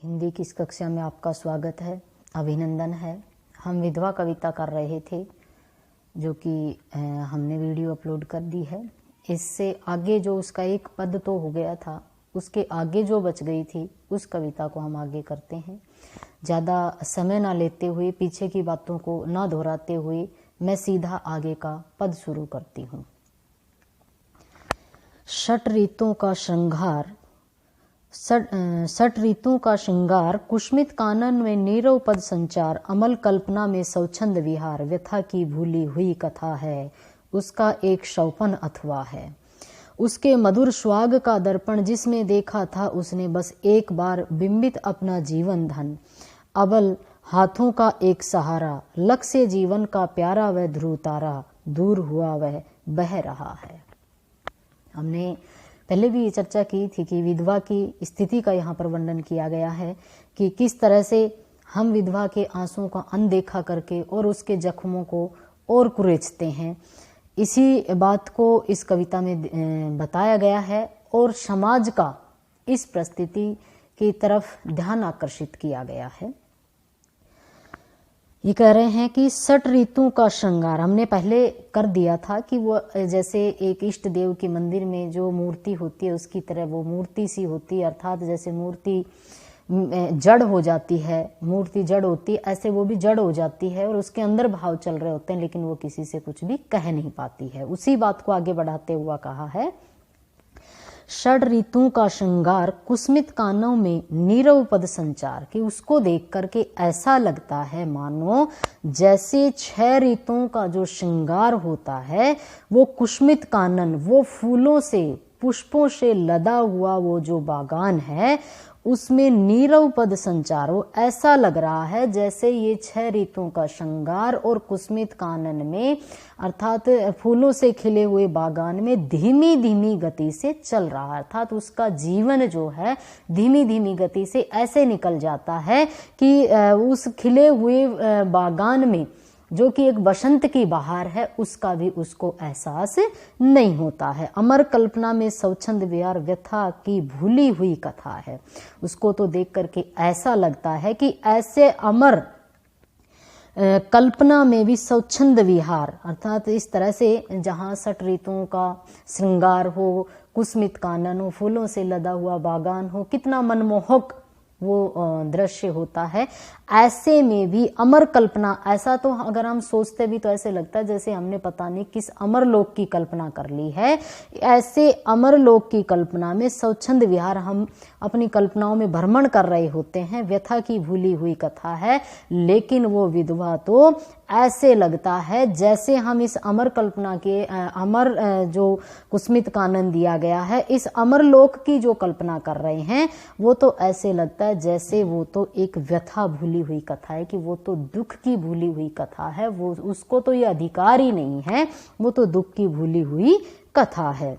हिंदी की इस कक्षा में आपका स्वागत है, अभिनंदन है। हम विधवा कविता कर रहे थे जो कि हमने वीडियो अपलोड कर दी है। इससे आगे जो उसका एक पद तो हो गया था, उसके आगे जो बच गई थी उस कविता को हम आगे करते हैं। ज़्यादा समय ना लेते हुए, पीछे की बातों को ना दोहराते हुए मैं सीधा आगे का पद शुरू करती हूँ। षट ऋतुओं का श्रृंगार, षट ऋतुओं का श्रृंगार, कुष्मित कानन में नीरव पद संचार, अमल कल्पना में स्वच्छंद विहार, व्यथा की भूली हुई कथा है, उसका एक शौपन अथवा है। उसके मधुर स्वाग का दर्पण जिसमें देखा था उसने बस एक बार बिंबित अपना जीवन धन, अबल हाथों का एक सहारा, लक्ष्य जीवन का प्यारा वह ध्रुव तारा, दूर हुआ वह बह रहा है। हमने पहले भी ये चर्चा की थी कि विधवा की स्थिति का यहाँ पर वर्णन किया गया है कि किस तरह से हम विधवा के आंसुओं का अनदेखा करके और उसके जख्मों को और कुरेचते हैं। इसी बात को इस कविता में बताया गया है और समाज का इस परिस्थिति की तरफ ध्यान आकर्षित किया गया है। ये कह रहे हैं कि षट ऋतुओं का श्रृंगार, हमने पहले कर दिया था कि वो जैसे एक इष्ट देव के मंदिर में जो मूर्ति होती है उसकी तरह वो मूर्ति सी होती है, अर्थात जैसे मूर्ति जड़ हो जाती है, मूर्ति जड़ होती है, ऐसे वो भी जड़ हो जाती है और उसके अंदर भाव चल रहे होते हैं, लेकिन वो किसी से कुछ भी कह नहीं पाती है। उसी बात को आगे बढ़ाते हुआ कहा है, षड ऋतुओं का श्रृंगार, कुस्मित कानों में नीरव पद संचार, कि उसको देख करके ऐसा लगता है मानो जैसे 6 ऋतुओं का जो श्रृंगार होता है वो कुस्मित कानन, वो फूलों से पुष्पों से लदा हुआ वो जो बागान है उसमें नीरव पद संचार हो। ऐसा लग रहा है जैसे ये 6 ऋतुओं का श्रृंगार और कुस्मित कानन में अर्थात फूलों से खिले हुए बागान में धीमी धीमी गति से चल रहा है, अर्थात उसका जीवन जो है धीमी धीमी गति से ऐसे निकल जाता है कि उस खिले हुए बागान में जो कि एक बसंत की बहार है उसका भी उसको एहसास नहीं होता है। अमर कल्पना में स्वच्छंद विहार, व्यथा की भूली हुई कथा है। उसको तो देख करके ऐसा लगता है कि ऐसे अमर कल्पना में भी स्वच्छंद विहार, अर्थात इस तरह से जहाँ षट ऋतुओं का श्रृंगार हो, कुस्मित कानन हो, फूलों से लदा हुआ बागान हो, कितना मनमोहक वो दृश्य होता है, ऐसे में भी अमर कल्पना, ऐसा तो अगर हम सोचते भी तो ऐसे लगता है जैसे हमने पता नहीं किस अमर लोक की कल्पना कर ली है। ऐसे अमर लोक की कल्पना में स्वच्छंद विहार हम अपनी कल्पनाओं में भ्रमण कर रहे होते हैं। व्यथा की भूली हुई कथा है, लेकिन वो विधवा तो ऐसे लगता है जैसे हम इस अमर कल्पना के अमर जो कुस्मित कानन दिया गया है, इस अमर लोक की जो कल्पना कर रहे हैं वो तो ऐसे लगता है जैसे वो तो एक व्यथा भूली हुई कथा है, कि वो तो दुख की भूली हुई कथा है, वो उसको तो ये अधिकार ही नहीं है, वो तो दुख की भूली हुई कथा है।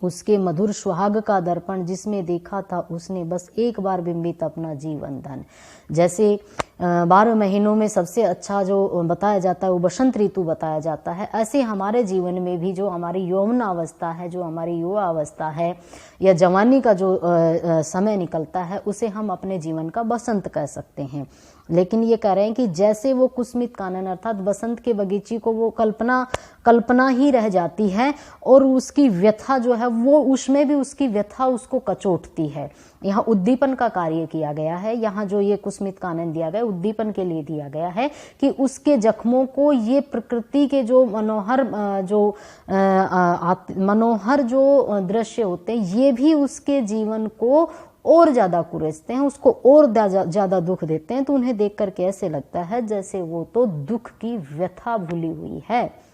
उसके मधुर सुहाग का दर्पण जिसमें देखा था उसने बस एक बार बिंबित अपना जीवन धन। जैसे 12 महीनों में सबसे अच्छा जो बताया जाता है वो बसंत ऋतु बताया जाता है, ऐसे हमारे जीवन में भी जो हमारी यौवन अवस्था है, जो हमारी युवा अवस्था है या जवानी का जो समय निकलता है उसे हम अपने जीवन का बसंत कह सकते हैं। लेकिन ये कह रहे हैं कि जैसे वो कुस्मित कानन अर्थात बसंत के बगीचे को वो कल्पना ही रह जाती है और उसकी व्यथा जो है वो उसमें भी उसकी व्यथा उसको कचोटती है। यहाँ उद्दीपन का कार्य किया गया है, यहाँ जो ये कुस्मित कानन दिया गया उद्दीपन के लिए दिया गया है कि उसके जख्मों को ये प्रकृति के जो मनोहर जो दृश्य होते हैं ये भी उसके जीवन को और ज्यादा कुरेचते हैं, उसको और ज्यादा दुख देते हैं। तो उन्हें देख करके ऐसे लगता है जैसे वो तो दुख की व्यथा भूली हुई है।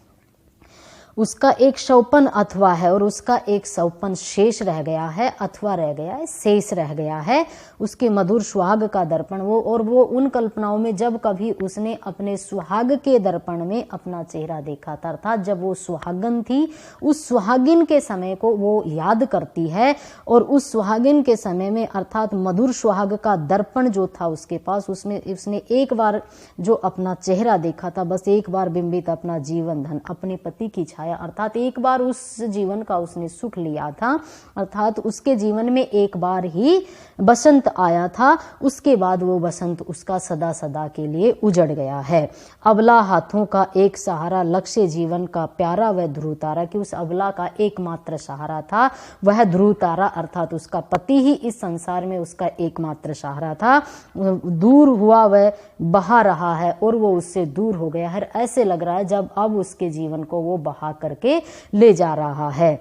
उसका एक शौपन अथवा है और उसका एक शौपन शेष रह गया है, अथवा रह गया है, शेष रह गया है। उसके मधुर सुहाग का दर्पण वो, और वो उन कल्पनाओं में जब कभी उसने अपने सुहाग के दर्पण में अपना चेहरा देखा था, अर्थात जब वो सुहागन थी उस सुहागिन के समय को वो याद करती है और उस सुहागिन के समय में अर्थात मधुर सुहाग का दर्पण जो था उसके पास, उसमें उसने एक बार जो अपना चेहरा देखा था, बस एक बार बिंबित अपना जीवन धन, अपने पति की छाया, अर्थात एक बार उस जीवन का उसने सुख लिया था, अर्थात उसके जीवन में एक बार ही बसंत आया था, उसके बाद वो बसंत उसका सदा सदा के लिए उजड़ गया है। अबला हाथों का एक सहारा, लक्ष्य जीवन का प्यारा वह ध्रुव तारा, कि उस अबला का एकमात्र सहारा था वह ध्रुव तारा, अर्थात उसका पति ही इस संसार में उसका एकमात्र सहारा था। दूर हुआ वह बहा रहा है और वो उससे दूर हो गया है, ऐसे लग रहा है जब अब उसके जीवन को वो बहा करके ले जा रहा है,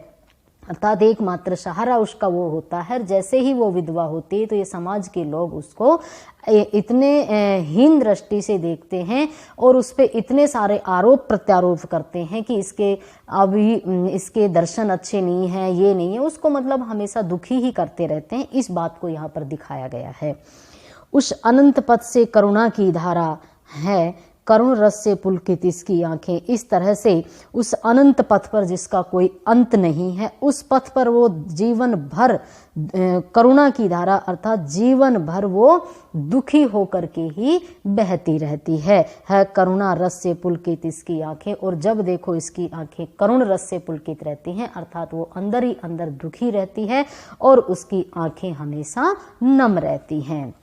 अर्थात एकमात्र सहारा उसका वो होता है। जैसे ही वो विधवा होती है तो ये समाज के लोग उसको इतने हीन दृष्टि से देखते हैं और उस पर इतने सारे आरोप प्रत्यारोप करते हैं कि इसके दर्शन अच्छे नहीं हैं, ये नहीं है, उसको मतलब हमेशा दुखी ही करते रहते हैं। इस बात को यहाँ पर दिखाया गया है। उस अनंत पथ से करुणा की धारा है, करुण रस से पुलकित इसकी आंखें। इस तरह से उस अनंत पथ पर जिसका कोई अंत नहीं है, उस पथ पर वो जीवन भर करुणा की धारा, अर्थात जीवन भर वो दुखी होकर के ही बहती रहती है करुणा रस से पुलकित इसकी आंखें। और जब देखो इसकी आंखें करुण रस से पुलकित रहती हैं, अर्थात वो अंदर ही अंदर दुखी रहती है और उसकी आंखें हमेशा नम रहती हैं।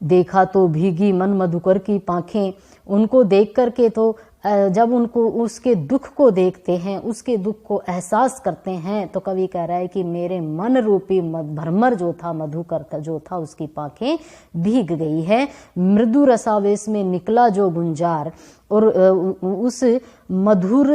देखा तो भीगी मन मधुकर की पाखें, उनको देख करके तो जब उनको उसके दुख को देखते हैं, उसके दुख को एहसास करते हैं, तो कवि कह रहा है कि मेरे मन रूपी भ्रमर जो था, मधुकर जो था, उसकी पाखें भीग गई है। मृदु रसावेश में निकला जो गुंजार, और उस मधुर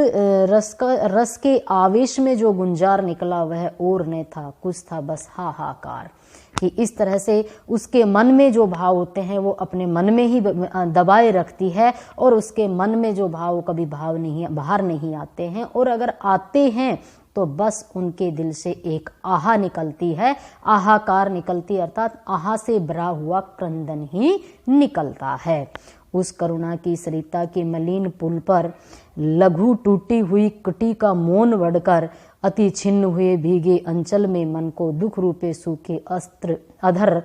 रस के आवेश में जो गुंजार निकला वह और नहीं था, कुछ था बस हाहाकार। कि इस तरह से उसके मन में जो भाव होते हैं वो अपने मन में ही दबाए रखती है, और उसके मन में जो भाव कभी बाहर नहीं आते हैं, और अगर आते हैं तो बस उनके दिल से एक आहा निकलती है, आहाकार निकलती, अर्थात आहा से भरा हुआ क्रंदन ही निकलता है। उस करुणा की सरिता के मलिन पुल पर लघु टूटी हुई कुटी का मौन बढ़कर, अति छिन्न हुए भीगे अंचल में मन को दुख रूपे सूखे अस्त्र अधर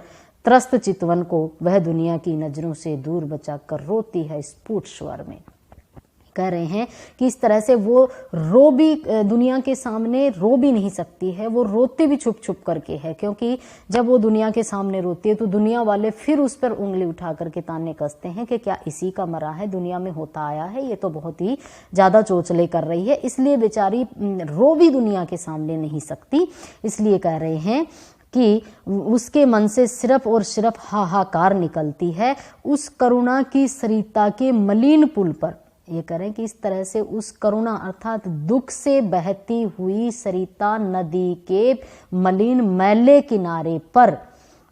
त्रस्त चितवन को वह दुनिया की नजरों से दूर बचाकर रोती है स्फुट स्वर में। कह रहे हैं कि इस तरह से वो रो भी दुनिया के सामने रो भी नहीं सकती है, वो रोती भी छुप छुप करके है, क्योंकि जब वो दुनिया के सामने रोती है तो दुनिया वाले फिर उस पर उंगली उठा करके ताने कसते हैं कि क्या इसी का मरा है, दुनिया में होता आया है, ये तो बहुत ही ज्यादा चोचले कर रही है, इसलिए बेचारी रो भी दुनिया के सामने नहीं सकती। इसलिए कह रहे हैं कि उसके मन से सिर्फ और सिर्फ हाहाकार निकलती है। उस करुणा की सरिता के मलिन पुल पर, ये करें कि इस तरह से उस करुणा अर्थात दुख से बहती हुई सरिता नदी के मलिन मैले किनारे पर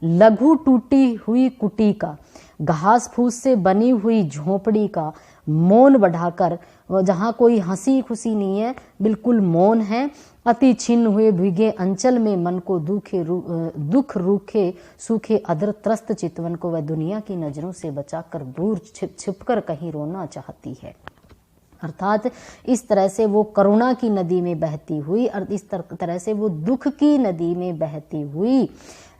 लघु टूटी हुई कुटी का, घास फूस से बनी हुई झोपड़ी का मौन बढ़ाकर, जहाँ कोई हंसी खुशी नहीं है, बिल्कुल मौन है, अति छिन्न हुए भीगे अंचल में मन को दुख रूखे सूखे अधर त्रस्त चितवन को वह दुनिया की नजरों से बचाकर दूर छिपकर कहीं रोना चाहती है। अर्थात इस तरह से वो करुणा की नदी में बहती हुई और इस तरह से वो दुख की नदी में बहती हुई,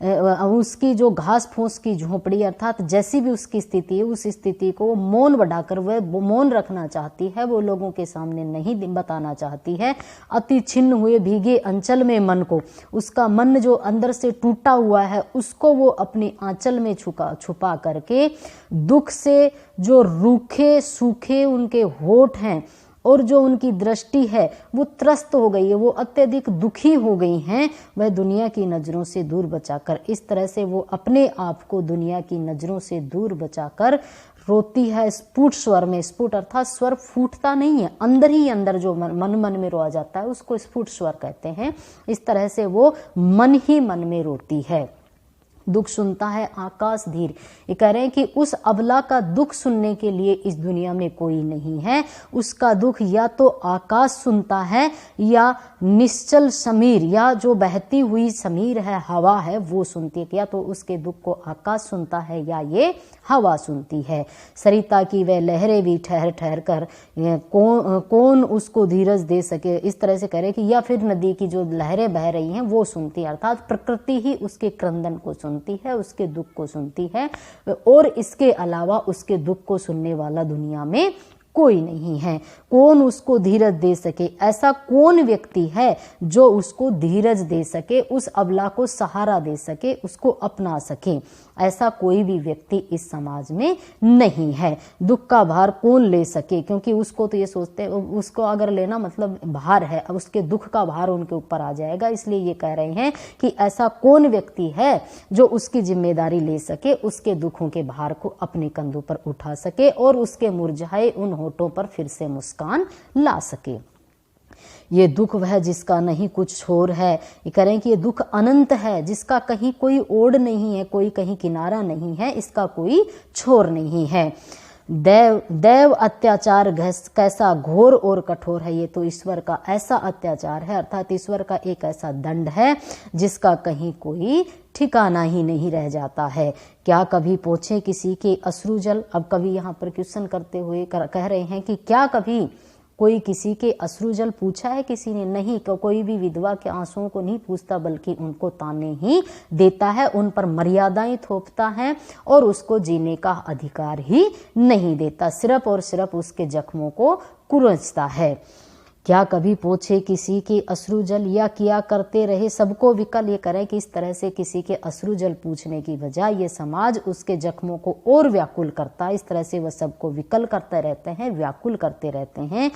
उसकी जो घास फूस की झोपड़ी अर्थात जैसी भी उसकी स्थिति है, उस स्थिति को मौन बढ़ाकर वह मौन रखना चाहती है, वो लोगों के सामने नहीं बताना चाहती है। अति छिन्न हुए भीगे अंचल में मन को, उसका मन जो अंदर से टूटा हुआ है उसको वो अपनी आंचल में छुपा करके दुख से जो रूखे सूखे उनके होठ हैं और जो उनकी दृष्टि है वो त्रस्त हो गई है, वो अत्यधिक दुखी हो गई हैं, वह दुनिया की नजरों से दूर बचाकर, इस तरह से वो अपने आप को दुनिया की नजरों से दूर बचाकर रोती है स्फुट स्वर में। स्फुट अर्थात स्वर फूटता नहीं है, अंदर ही अंदर जो मन में रोआ जाता है उसको स्फुट स्वर कहते हैं। इस तरह से वो मन ही मन में रोती है। दुख सुनता है आकाश धीर, ये कह रहे हैं कि उस अबला का दुख सुनने के लिए इस दुनिया में कोई नहीं है। उसका दुख या तो आकाश सुनता है या निश्चल समीर, या जो बहती हुई समीर है हवा है वो सुनती है, या तो उसके दुख को आकाश सुनता है या ये हवा सुनती है। सरिता की वह लहरें भी ठहर ठहर कर कौन उसको धीरज दे सके, इस तरह से कह रहे कि या फिर नदी की जो लहरें बह रही हैं वो सुनती है, अर्थात प्रकृति ही उसके क्रंदन को सुनती है, उसके दुख को सुनती है, और इसके अलावा उसके दुख को सुनने वाला दुनिया में कोई नहीं है। कौन उसको धीरज दे सके, ऐसा कौन व्यक्ति है जो उसको धीरज दे सके, उस अबला को सहारा दे सके, उसको अपना सके? ऐसा कोई भी व्यक्ति इस समाज में नहीं है। दुख का भार कौन ले सके, क्योंकि उसको तो ये सोचते हैं उसको अगर लेना मतलब भार है, अब उसके दुख का भार उनके ऊपर आ जाएगा। इसलिए ये कह रहे हैं कि ऐसा कौन व्यक्ति है जो उसकी जिम्मेदारी ले सके, उसके दुखों के भार को अपने कंधों पर उठा सके और उसके मुरझाए उन होठों पर फिर से मुस्कान ला सके। ये दुख वह जिसका नहीं कुछ छोर है, ये करें कि ये दुख अनंत है, जिसका कहीं कोई ओड़ नहीं है, कोई कहीं किनारा नहीं है, इसका कोई छोर नहीं है। दैव अत्याचार कैसा घोर और कठोर है, ये तो ईश्वर का ऐसा अत्याचार है, अर्थात ईश्वर का एक ऐसा दंड है जिसका कहीं कोई ठिकाना ही नहीं रह जाता है। क्या कभी पोछे किसी के अश्रु जल, अब कभी यहाँ पर क्वेश्चन करते हुए कह रहे हैं कि क्या कभी कोई किसी के अश्रु जल पूछा है किसी ने? नहीं, कोई भी विधवा के आंसुओं को नहीं पूछता, बल्कि उनको ताने ही देता है, उन पर मर्यादाएं थोपता है और उसको जीने का अधिकार ही नहीं देता, सिर्फ और सिर्फ उसके जख्मों को कुरंचता है। क्या कभी पोछे किसी के अश्रु जल, या किया करते रहे सबको विकल। ये करें कि इस तरह से किसी के अश्रु जल पूछने की बजाय ये समाज उसके जख्मों को और व्याकुल करता है। इस तरह से वह सबको विकल करते रहते हैं, व्याकुल करते रहते हैं।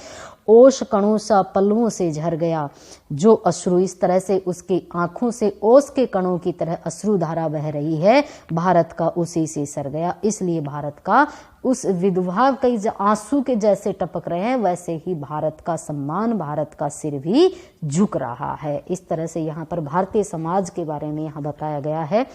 ओश कणों सा पल्लवों से झर गया जो अश्रु, इस तरह से उसकी आंखों से ओस के कणों की तरह अश्रु धारा बह रही है, भारत का उसी से सर गया। इसलिए भारत का उस विधवा के आंसू के जैसे टपक रहे हैं, वैसे ही भारत का सम्मान, भारत का सिर भी झुक रहा है। इस तरह से यहाँ पर भारतीय समाज के बारे में यहाँ बताया गया है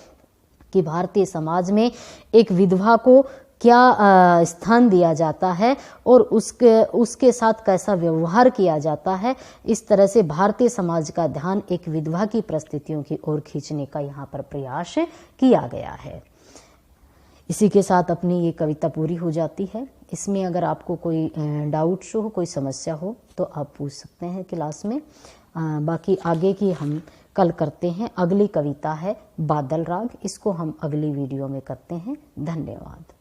कि भारतीय समाज में एक विधवा को क्या स्थान दिया जाता है और उसके साथ कैसा व्यवहार किया जाता है। इस तरह से भारतीय समाज का ध्यान एक विधवा की परिस्थितियों की ओर खींचने का यहाँ पर प्रयास किया गया है। इसी के साथ अपनी ये कविता पूरी हो जाती है। इसमें अगर आपको कोई डाउट हो, कोई समस्या हो तो आप पूछ सकते हैं क्लास में। बाकी आगे की हम कल करते हैं। अगली कविता है बादल राग, इसको हम अगली वीडियो में करते हैं। धन्यवाद।